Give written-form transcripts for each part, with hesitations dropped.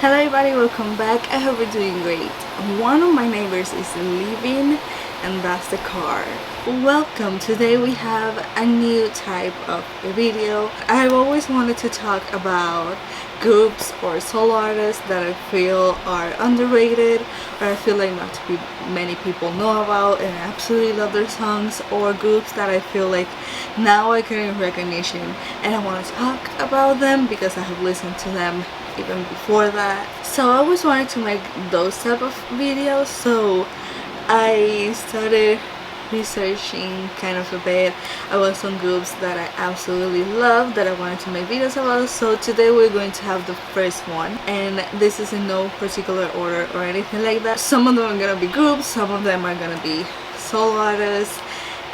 Hello everybody, welcome back. I hope you're doing great. One of my neighbors is leaving and that's the car. Welcome. Today we have a new type of video. I've always wanted to talk about groups or solo artists that I feel are underrated, or I feel like not many people know about and I absolutely love their songs, or groups that I feel like now I get recognition and I want to talk about them because I have listened to them even before that. So I always wanted to make those type of videos, so I started researching kind of a bit about some groups that I absolutely love that I wanted to make videos about. So today we're going to have the first one, and this is in no particular order or anything like that. Some of them are gonna be groups, some of them are gonna be solo artists,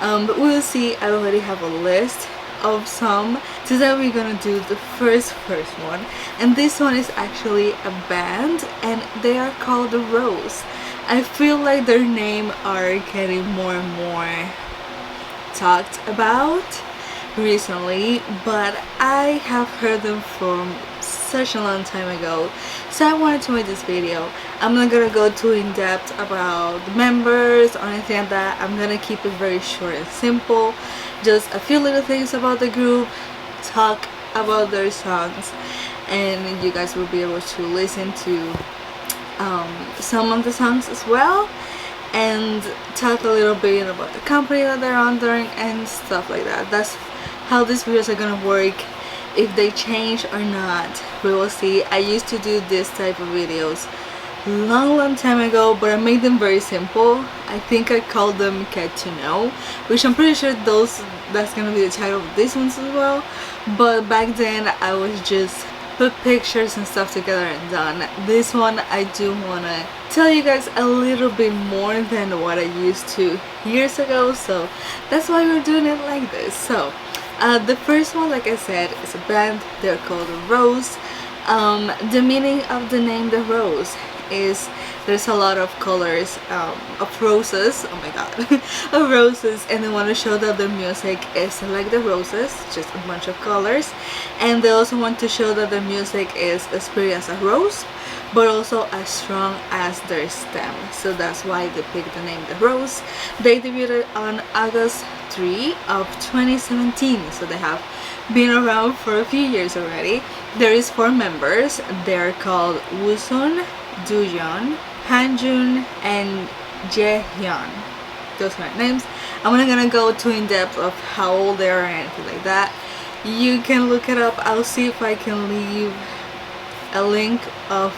but we'll see. I already have a list of some. Today we're gonna do the first one, and this one is actually a band and they are called The Rose. I feel like their name are getting more and more talked about recently, but I have heard them from such a long time ago, so I wanted to make this video. I'm not gonna go too in depth about the members or anything like that. I'm gonna keep it very short and simple, just a few little things about the group, talk about their songs, and you guys will be able to listen to some of the songs as well, and talk a little bit about the company that they're under and stuff like that. That's how these videos are gonna work. If they change or not, we will see. I used to do this type of videos long time ago, but I made them very simple. I think I called them Get to Know, which I'm pretty sure that's gonna be the title of these ones as well. But back then I was just put pictures and stuff together and done. This one I do wanna tell you guys a little bit more than what I used to years ago, so that's why we're doing it like this. So the first one, like I said, is a band. They're called The Rose. The meaning of the name The Rose is there's a lot of colors of roses, oh my god, of roses, and they want to show that their music is like the roses, just a bunch of colors. And they also want to show that their music is as pretty as a rose, but also as strong as their stem. So that's why they picked the name The Rose. They debuted on August 3 of 2017, so they have been around for a few years already. There is 4 members. They're called Woosun, Dooyeon, Hanjun, and Jaehyun. Those are their names. I'm not gonna go too in depth of how old they are or anything like that. You can look it up. I'll see if I can leave a link of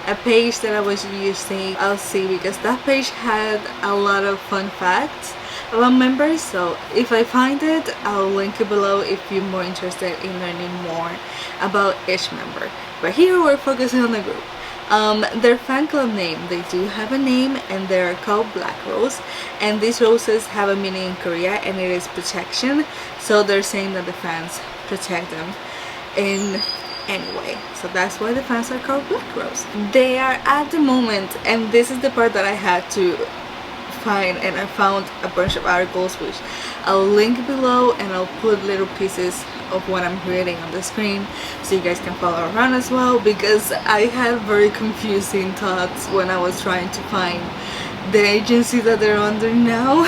a page that I was using. I'll see, because that page had a lot of fun facts about members, so if I find it, I'll link it below if you're more interested in learning more about each member. But here we're focusing on the group. Their fan club name, they do have a name, and they're called Black Rose, and these roses have a meaning in Korea, and it is protection. So they're saying that the fans protect them in any way, so that's why the fans are called Black Rose. They are at the moment, and this is the part that I had to find, and I found a bunch of articles which I'll link below, and I'll put little pieces of what I'm reading on the screen so you guys can follow around as well, because I had very confusing thoughts when I was trying to find the agency that they're under now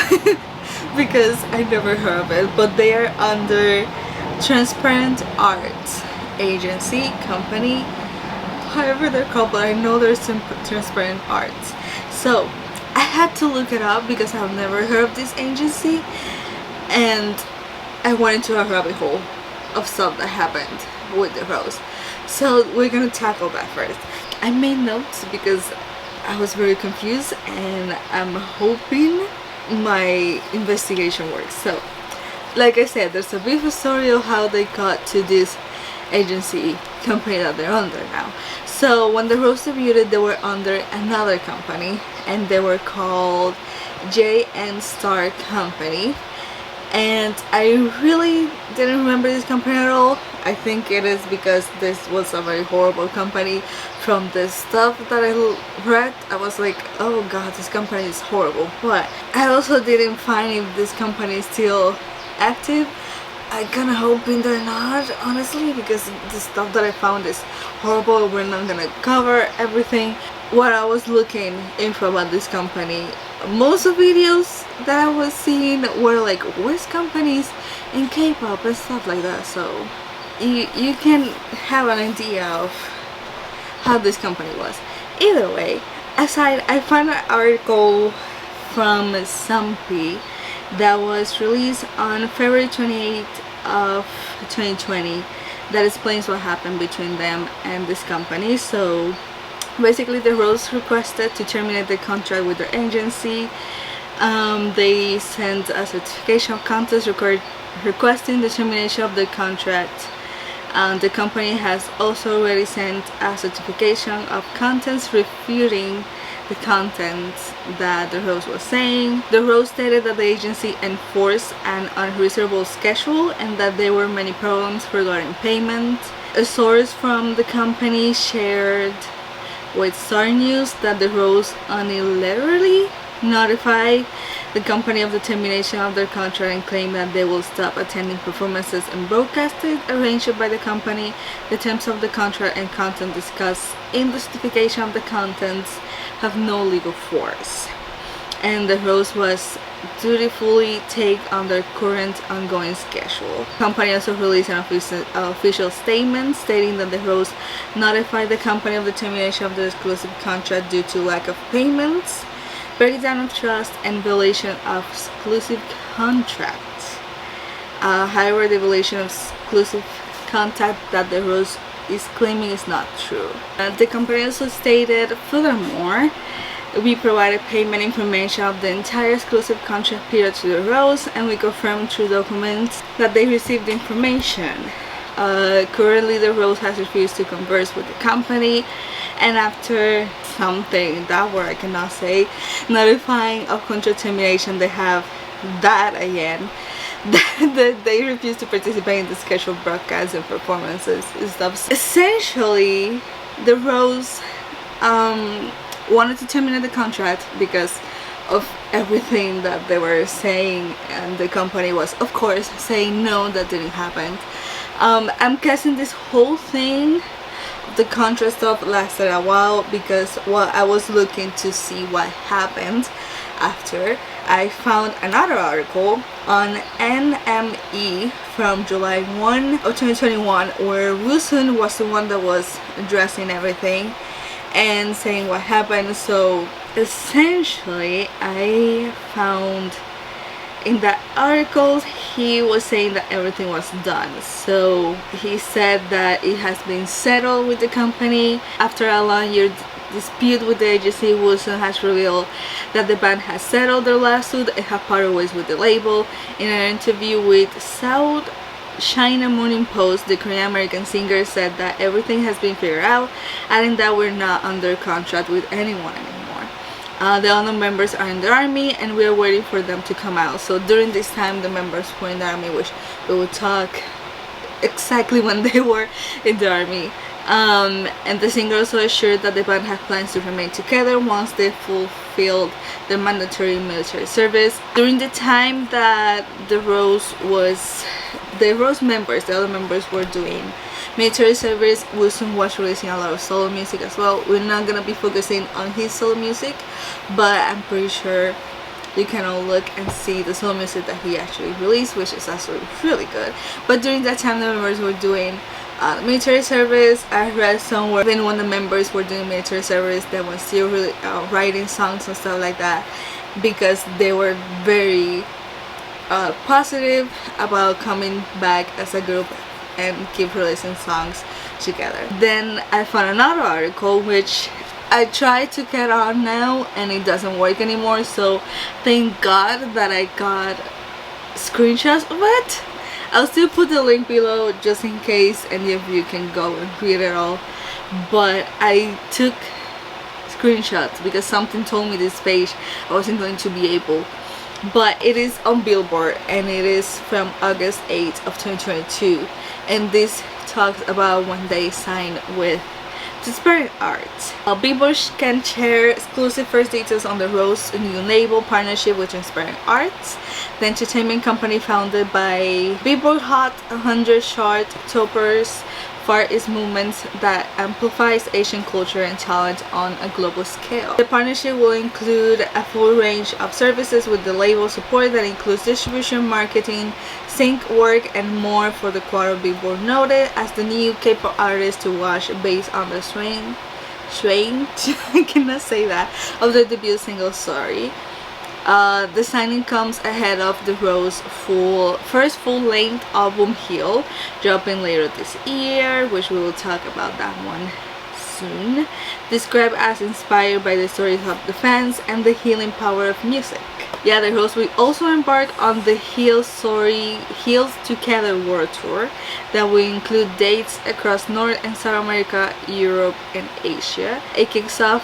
because I never heard of it. But they are under Transparent Arts Agency Company, however they're called, but I know there's some Transparent Arts. So I had to look it up because I've never heard of this agency, and I went into a rabbit hole of stuff that happened with The Rose. So we're gonna tackle that first. I made notes because I was very confused, and I'm hoping my investigation works. So like I said, there's a brief story of how they got to this agency company that they're under now. So when The Rose debuted, they were under another company, and they were called JN Star Company, and I really didn't remember this company at all. I think it is because this was a very horrible company. From the stuff that I read, I was like, oh god, this company is horrible. But I also didn't find if this company is still active. I kinda hoping they're not, honestly, because the stuff that I found is horrible. We're not gonna cover everything. What I was looking info about this company, most of videos that I was seeing were like worst companies in K-pop and stuff like that, so you can have an idea of how this company was. Either way, aside, I found an article from Sampi that was released on February 28th of 2020 that explains what happened between them and this company. So basically, the Rose requested to terminate the contract with their agency. They sent a certification of contest requesting the termination of the contract. The company has also already sent a certification of contents refuting the contents that the Rose was saying. The Rose stated that the agency enforced an unreasonable schedule and that there were many problems regarding payment. A source from the company shared with Star News that the Rose unilaterally notified the company of the termination of their contract and claimed that they will stop attending performances and broadcasting arranged by the company. The terms of the contract and content discussed in the certification of the contents have no legal force, and the Rose was dutifully take on their current ongoing schedule. The company also released an official statement stating that the Rose notified the company of the termination of the exclusive contract due to lack of payments, breakdown of trust, and violation of exclusive contract. However, the violation of exclusive contract that the Rose is claiming is not true. The company also stated, furthermore, we provided payment information of the entire exclusive contract period to the Rose, and we confirmed through documents that they received the information. Currently, the Rose has refused to converse with the company, and after something, that word I cannot say, notifying of contract termination, they have that again. That they refuse to participate in the scheduled broadcasts and performances and stuff. Essentially, the Rose wanted to terminate the contract because of everything that they were saying, and the company was, of course, saying no, that didn't happen. I'm guessing this whole thing, the contract stuff, lasted a while because while I was looking to see what happened after, I found another article on NME from July 1 of 2021 where Woosun was the one that was addressing everything and saying what happened. So essentially, I found in that article he was saying that everything was done. So he said that it has been settled with the company. After a long year dispute with the agency, Woosun has revealed that the band has settled their lawsuit and have parted ways with the label. In an interview with South China Morning Post, the Korean American singer said that everything has been figured out, adding that we're not under contract with anyone anymore. The other members are in the army and we are waiting for them to come out. So during this time, the members were in the army, which we will talk exactly when they were in the army. And the singer also assured that the band had plans to remain together once they fulfilled their mandatory military service. During the time that the Rose members, the other members, were doing military service, Woosun was releasing a lot of solo music as well. We're not gonna be focusing on his solo music, but I'm pretty sure you can all look and see the solo music that he actually released, which is actually really good. But during that time, the members were doing military service. I read somewhere then when the members were doing military service, they were still really writing songs and stuff like that because they were very positive about coming back as a group and keep releasing songs together. Then I found another article which I tried to get on now and it doesn't work anymore, so thank God that I got screenshots of it. I'll still put the link below just in case any of you can go and read it all, but I took screenshots because something told me this page I wasn't going to be able. But it is on Billboard and it is from August 8th of 2022, and this talks about when they signed with to Inspiring Arts. Billboard can share exclusive first details on the Rose new label partnership with Inspiring Arts, the entertainment company founded by Billboard Hot 100 chart toppers. Far East movements that amplifies Asian culture and talent on a global scale. The partnership will include a full range of services with the label support that includes distribution, marketing, sync work, and more for the quarter. Billboard noted as the new K-pop artist to watch based on the strain I cannot say that, of the debut single Sorry. The signing comes ahead of the Rose first full-length album Heal, dropping later this year, which we will talk about that one soon. Described as inspired by the stories of the fans and the healing power of music. Yeah, the Rose will also embark on the Heals Together World Tour that will include dates across North and South America, Europe, and Asia. It kicks off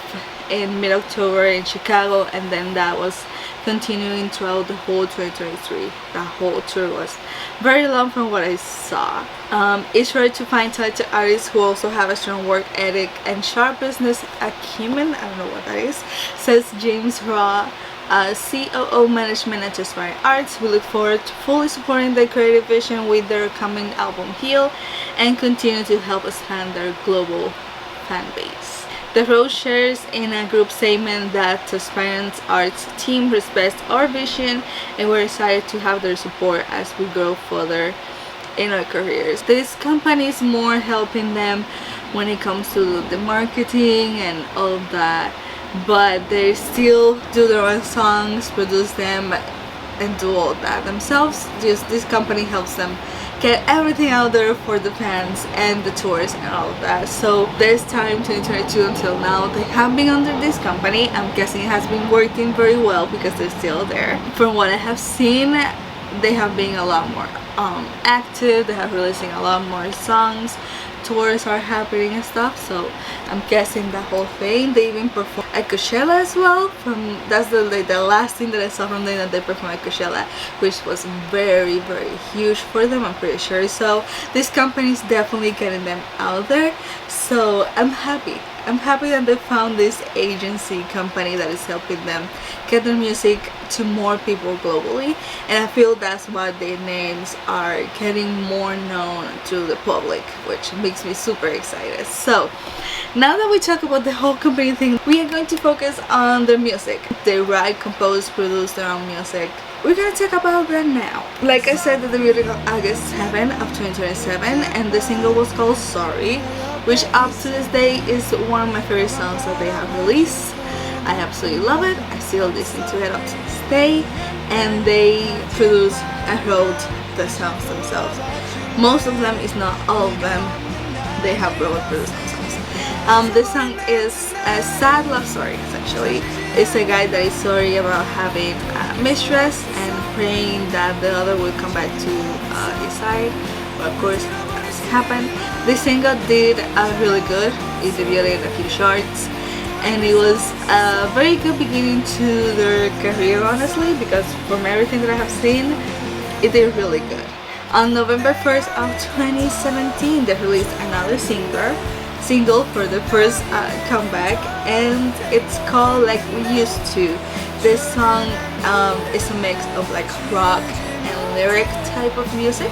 in mid-October in Chicago, and then that was continuing throughout the whole 2023. That whole tour was very long from what I saw. It's rare to find talented artists who also have a strong work ethic and sharp business acumen. I don't know what that is, says James Raw, COO Management at Inspiring Arts. We look forward to fully supporting their creative vision with their coming album Heal and continue to help expand their global fan base. The Rose shares in a group statement that the Inspiring Arts team respects our vision and we're excited to have their support as we grow further in our careers. This company is more helping them when it comes to the marketing and all of that, but they still do their own songs, produce them, and do all that themselves. Just this company helps them get everything out there for the fans and the tours and all of that. So this time 2022 until now they have been under this company. I'm guessing it has been working very well because they're still there. From what I have seen, they have been a lot more active. They have releasing a lot more songs, tours are happening and stuff, so I'm guessing the whole thing. They even performed at Coachella as well. That's the last thing that I saw from them, that they performed at Coachella, which was very huge for them, I'm pretty sure. So this company is definitely getting them out there, so I'm happy that they found this agency company that is helping them get their music to more people globally, and I feel that's why their names are getting more known to the public, which makes me super excited. So now that we talk about the whole company thing, we are going to focus on their music. They write, compose, produce their own music. We're gonna talk about that now. Like I said, the debut on August 7 of 2027, and the single was called Sorry, which up to this day is one of my favorite songs that they have released. I absolutely love it. I still listen to it up to this day, and they produce and wrote the songs themselves. Most of them, if not all of them, they have wrote produced themselves. This song is a sad love story, essentially. It's a guy that is sorry about having a mistress and praying that the other will come back to his side, but of course that doesn't happen. This single did really good. It debuted in a few charts, and it was a very good beginning to their career, honestly, because from everything that I have seen, it did really good. On November 1st of 2017, they released another single for the first comeback, and it's called Like We Used To. This song is a mix of like rock and lyric type of music,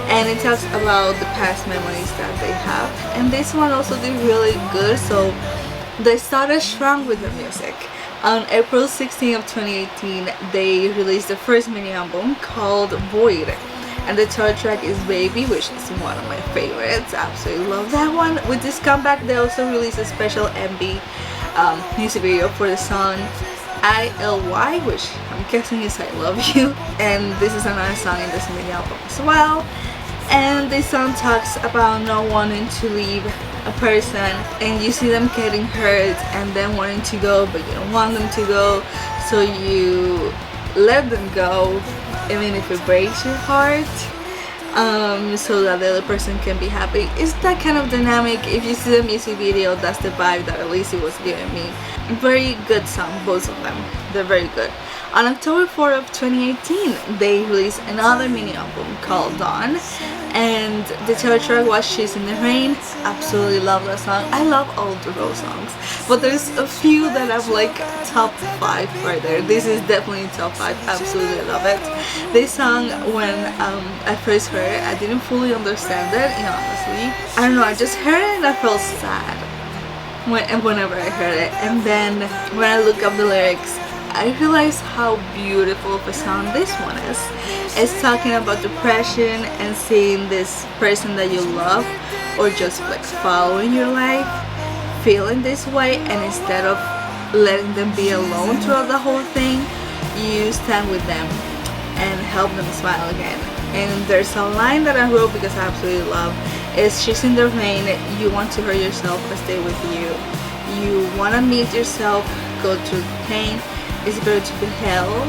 and it talks about the past memories that they have, and this one also did really good. So they started strong with the music. On April 16th of 2018, they released the first mini album called Void, and the third track is Baby, which is one of my favorites. I absolutely love that one. With this comeback, they also released a special MV music video for the song ILY, which I'm guessing is I Love You, and this is another song in this mini album as well. And this song talks about not wanting to leave a person, and you see them getting hurt and then wanting to go, but you don't want them to go, so you let them go even if it breaks your heart, so that the other person can be happy. It's that kind of dynamic. If you see the music video, that's the vibe that at least it was giving me. Very good song, both of them. They're very good. On October 4th of 2018, they released another mini album called Dawn, And the title track was She's in the Rain. Absolutely love that song. I love all the Rose songs, but there's a few that I'm like top 5 right there. This is definitely top 5. Absolutely love it. This song, when I first heard it, I didn't fully understand it, honestly. I don't know, I just heard it and I felt sad whenever I heard it. And then when I look up the lyrics, I realized how beautiful of a song this one is. It's talking about depression and seeing this person that you love or just like following your life feeling this way, and instead of letting them be alone throughout the whole thing, you stand with them and help them smile again. And there's a line that I wrote because I absolutely love. It's, she's in the rain, you want to hurt yourself but stay with you. You want to meet yourself, go through pain. It's better to be held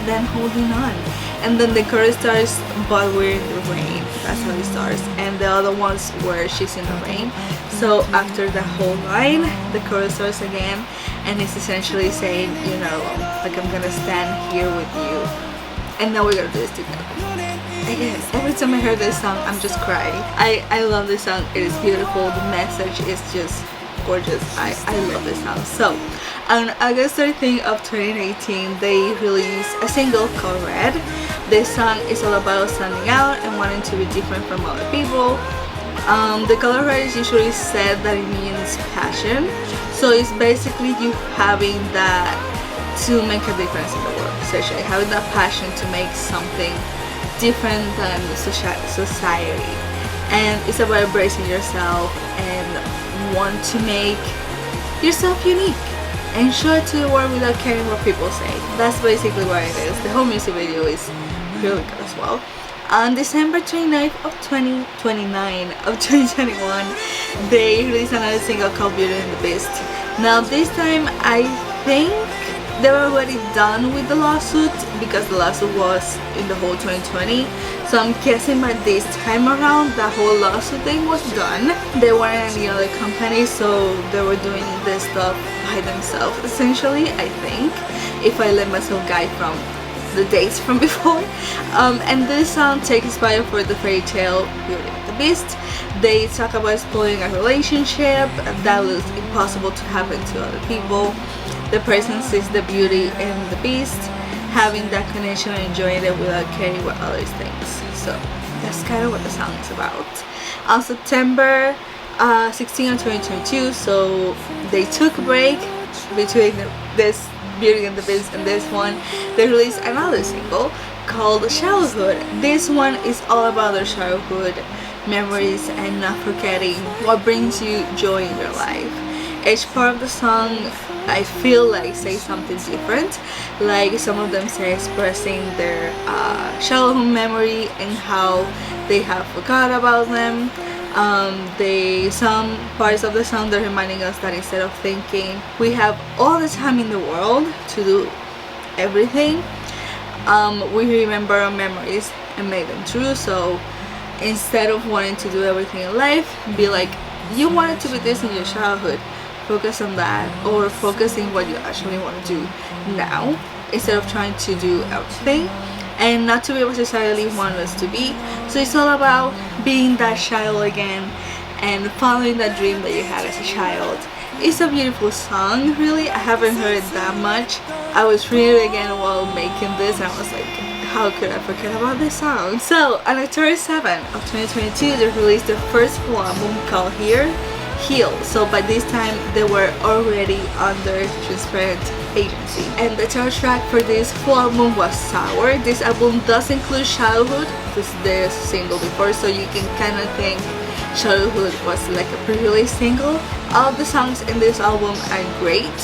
than holding on. And then the chorus starts, but we're in the rain. That's how it starts. And the other ones were she's in the rain. So after the whole line, the chorus starts again, and it's essentially saying, you're not alone. Like, I'm gonna stand here with you, and now we're gonna do this together. Again, every time I hear this song, I'm just crying. I love this song. It is beautiful. The message is just gorgeous. I love this song. So on August 13th of 2018, they released a single called Red. This song is all about standing out and wanting to be different from other people. The color red is usually said that it means passion, so it's basically you having that to make a difference in the world, essentially having that passion to make something different than society. And it's about embracing yourself and want to make yourself unique and show it to the world without caring what people say. That's basically what it is. The whole music video is really good as well. On December 29th of 2021, they released another single called Beauty and the Beast. Now this time I think they were already done with the lawsuit because the lawsuit was in the whole 2020. So I'm guessing by this time around the whole lawsuit thing was done. They weren't any other company, so they were doing this stuff by themselves essentially, I think, if I let myself guide from the dates from before. And this song takes inspired for the fairy tale Beauty and the Beast. They talk about exploring a relationship that looks impossible to happen to other people. The person sees the beauty in the beast, having that connection and enjoying it without caring what others think. So that's kind of what the song is about. On September 16th of 2022, so they took a break between this Beauty and the Beast and this one. They released another single called Childhood. This one is all about their childhood memories and not forgetting what brings you joy in your life. Each part of the song, I feel like, say something different. Like some of them say expressing their childhood memory and how they have forgot about them. Some parts of the song, they're reminding us that instead of thinking we have all the time in the world to do everything, we remember our memories and make them true. So instead of wanting to do everything in life, be like, you wanted to be this in your childhood, focus on that, or focusing what you actually want to do now instead of trying to do everything and not to be what society wants us to be. So it's all about being that child again and following that dream that you had as a child. It's a beautiful song, really. I haven't heard it that much. I was reading it again while making this and I was like, how could I forget about this song? So on October 7th of 2022, they released their first full album called Heal. So by this time they were already under Transparent Agency, and the title track for this full album was Sour. This album does include Childhood, this is the single before, so you can kind of think Childhood was like a pre-release single. All the songs in this album are great.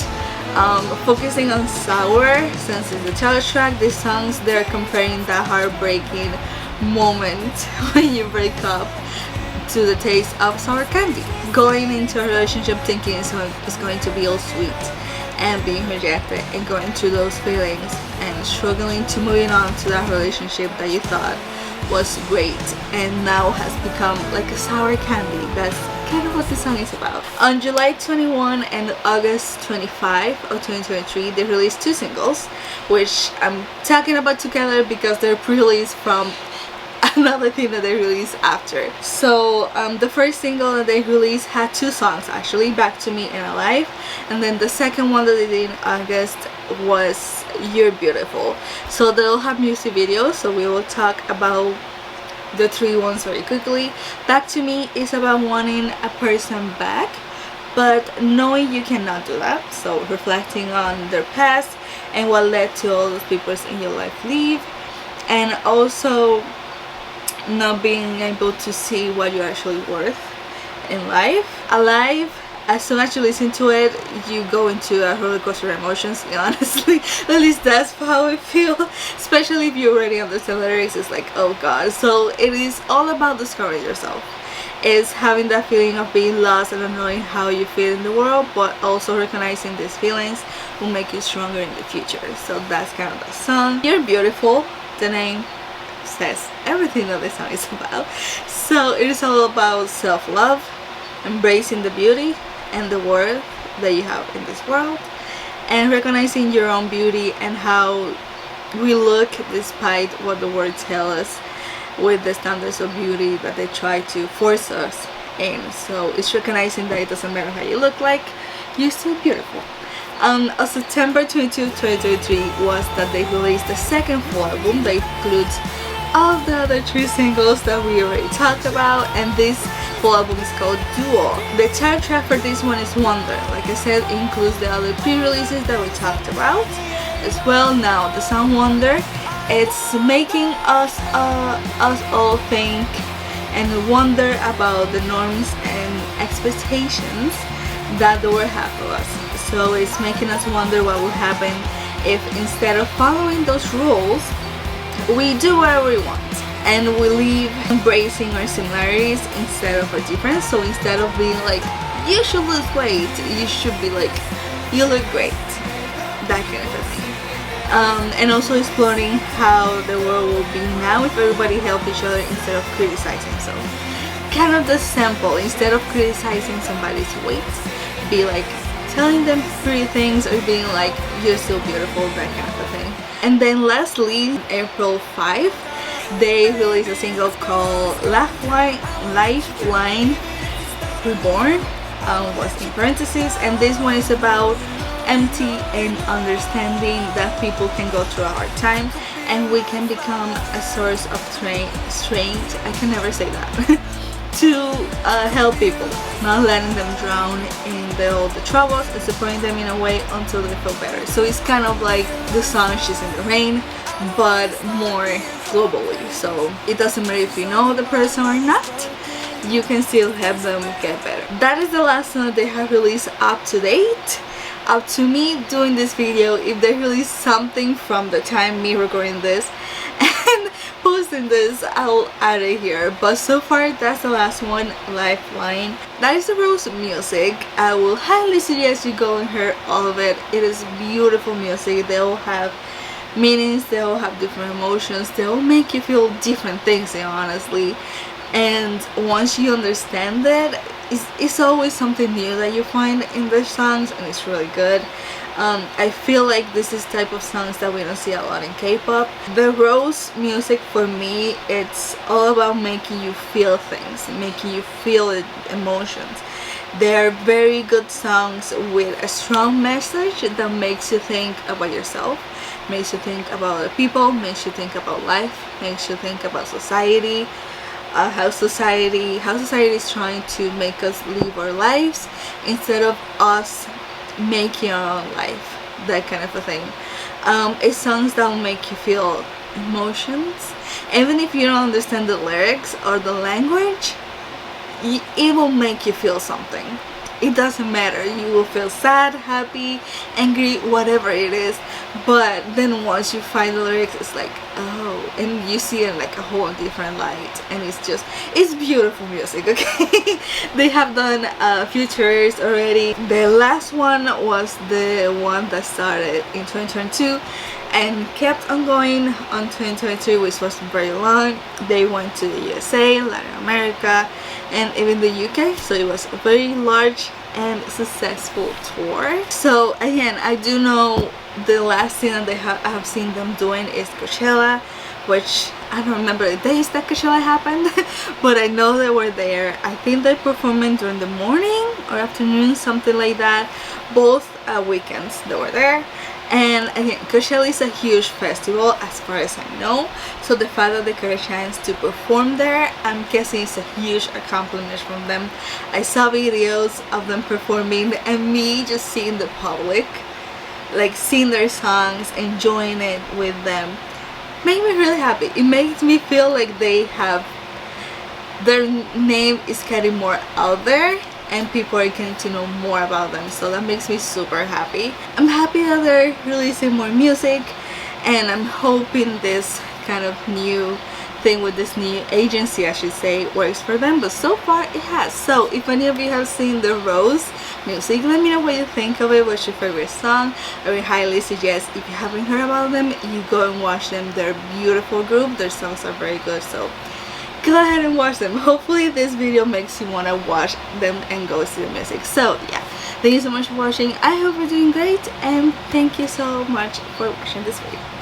Focusing on Sour, since it's the title track, these songs, they're comparing that heartbreaking moment when you break up to the taste of sour candy. Going into a relationship thinking it's going to be all sweet, and being rejected and going through those feelings and struggling to moving on to that relationship that you thought was great and now has become like a sour candy. That's kind of what the song is about. On July 21 and August 25 of 2023, they released two singles, which I'm talking about together because they're pre-released from another thing that they released after. So the first single that they released had 2 songs actually, Back to Me and Alive, and then the second one that they did in August was You're Beautiful. So they'll have music videos, so we will talk about the 3 ones very quickly. Back to Me is about wanting a person back, but knowing you cannot do that, so reflecting on their past and what led to all those people in your life leave, and also not being able to see what you're actually worth in life. Alive, as soon as you listen to it, you go into a roller coaster of emotions, honestly. At least that's how I feel, especially if you already understand the lyrics. It's like, oh god. So it is all about discovering yourself. It's having that feeling of being lost and not knowing how you feel in the world, but also recognizing these feelings will make you stronger in the future. So that's kind of the song. You're Beautiful, the name says everything that the song is about. So it is all about self-love, embracing the beauty and the worth that you have in this world, and recognizing your own beauty and how we look despite what the world tells us with the standards of beauty that they try to force us in. So it's recognizing that it doesn't matter how you look like, you're still beautiful. On September 22, 2023 was that they released the second full album that includes all the other 3 singles that we already talked about, and this full album is called Duo. The title track for this one is Wonder. Like I said, it includes the other pre-releases that we talked about as well. Now the song Wonder, it's making us all think and wonder about the norms and expectations that the world has for us. So it's making us wonder what would happen if instead of following those rules, we do whatever we want and we leave embracing our similarities instead of our difference. So instead of being like, you should lose weight, you should be like, you look great, that kind of thing. And also exploring how the world will be now if everybody helped each other instead of criticizing. So kind of the sample, instead of criticizing somebody's weight, be like telling them pretty things or being like, you're so beautiful, that kind of thing. And then lastly, April 5, they released a single called Lifeline Reborn, was in parentheses, and this one is about empty and understanding that people can go through a hard time and we can become a source of strength, I can never say that, to help people, not letting them drown in all the troubles and supporting them in a way until they feel better. So it's kind of like the song She's in the Rain, but more globally. So it doesn't matter if you know the person or not, you can still help them get better. That is the last song they have released up to date. Up to me doing this video, if they release something from the time me recording this and posting this, I'll add it here. But so far that's the last one, Lifeline. That is the Rose music. I will highly suggest you go and hear all of it. It is beautiful music. They all have meanings, they all have different emotions, they all make you feel different things, honestly. And once you understand that, it's always something new that you find in the songs, and it's really good. I feel like this is type of songs that we don't see a lot in K-pop. The Rose music, for me, it's all about making you feel things, making you feel emotions. They're very good songs with a strong message that makes you think about yourself, makes you think about other people, makes you think about life, makes you think about society. How society is trying to make us live our lives instead of us making our own life, that kind of a thing. It's songs that will make you feel emotions, even if you don't understand the lyrics or the language. It will make you feel something. It doesn't matter, you will feel sad, happy, angry, whatever it is, but then once you find the lyrics, it's like, oh, and you see it in like a whole different light, and it's beautiful music, okay? They have done few tours already. The last one was the one that started in 2022 and kept on going on 2023, which was very long. They went to the USA, Latin America, and even the UK, so it was a very large and successful tour. So again, I do know the last thing that I have seen them doing is Coachella, which I don't remember the days that Coachella happened, but I know they were there. I think they're performing during the morning or afternoon, something like that. Both weekends they were there. And again, Coachella is a huge festival as far as I know, so the fact that they got a chance to perform there, I'm guessing it's a huge accomplishment from them. I saw videos of them performing and me just seeing the public like sing their songs, enjoying it with them, made me really happy. It makes me feel like they have, their name is getting more out there and people are getting to know more about them, so that makes me super happy. I'm happy that they're releasing more music, and I'm hoping this kind of new thing with this new agency, I should say, works for them, but so far it has. So if any of you have seen the Rose music, let me know what you think of it. What's your favorite song? I would highly suggest, if you haven't heard about them, you go and watch them. They're a beautiful group, their songs are very good, so go ahead and watch them. Hopefully this video makes you want to watch them and go see the music. So yeah, thank you so much for watching. I hope you're doing great, and thank you so much for watching this video.